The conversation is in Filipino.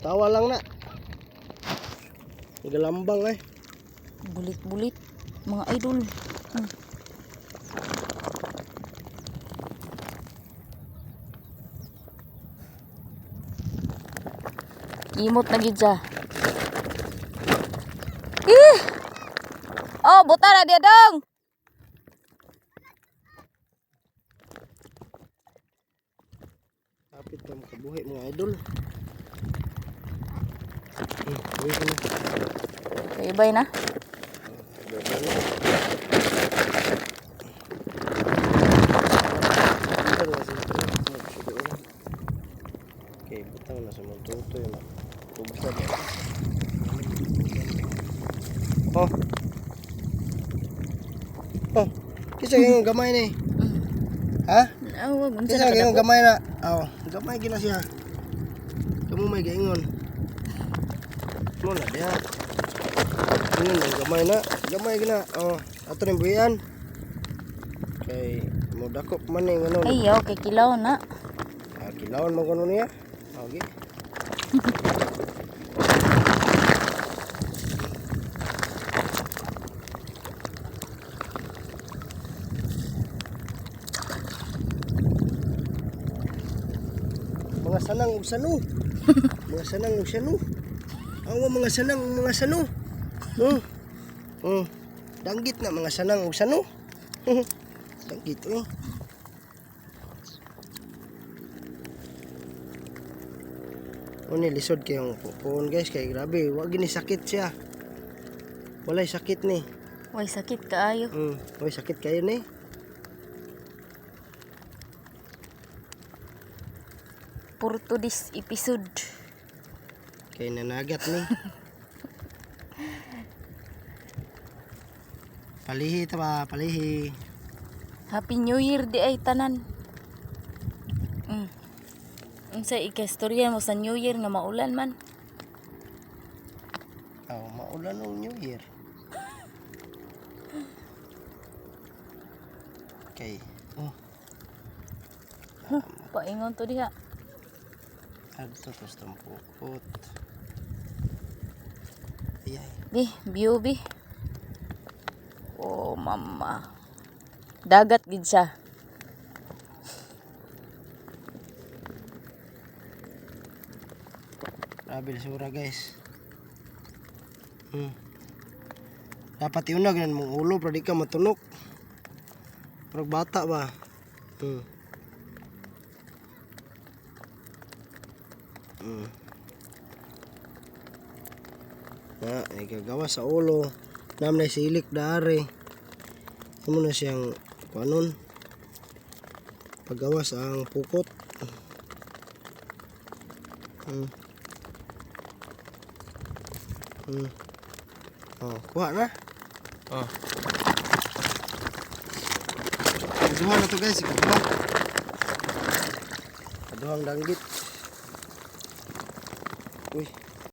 Tawa lang na. Galambang eh. Bulit-bulit mga idol. Imot na gid siya. Oh, buta na dia dong. Kapit ka makabuhi mga idol. Buhi ka na. Ibay na. Okay, butang na sa magtuto yun. Bubusad na. Oh. Oh. Kisa yung gamay ni. Ha? Kisa yung gamay na. Oh, gamay gina siya. Kamu may gaingon. Mo na dia. Ini gamay na. Gamay gina. Oh, ato ning buyan. Kay mo dakop man ning ano. Ay, okay kilaw na. Kilawon mo kuno niya. Okay. Mga sanang ug sano. Mga sanang ug sano. Awa mga sanang mga sano. Danggit na mga sanang ug sano. Danggit eh. Ni lisod kayong pupuon guys kay grabe wag gini sakit siya. Walay sakit ni. Way sakit kaayo. Way sakit kayo ni. For today's episode. Kay nanagat ni. Palihi ta ba, palihi. Happy New Year di ay tanan. Unsa ikastorya mo sa New Year nga maulan man? Oh, maulan ng New Year. Okay. Oh. Paingon to diha. Adto to sa tampukot. Ayay. Bi, view bi. Oh, mama. Dagat gid siya. Grabe sura guys. Dapat iunag nan mong ulo para di ka matunok. Parang bata ba? Ay gagawa sa ulo. Nam na silik dari. Amo na siyang kuanon. Paggawas ang pukot. Oh, kuha na. Oh. Kaduhang na to guys, kaduhang. Kaduhang danggit. Uy.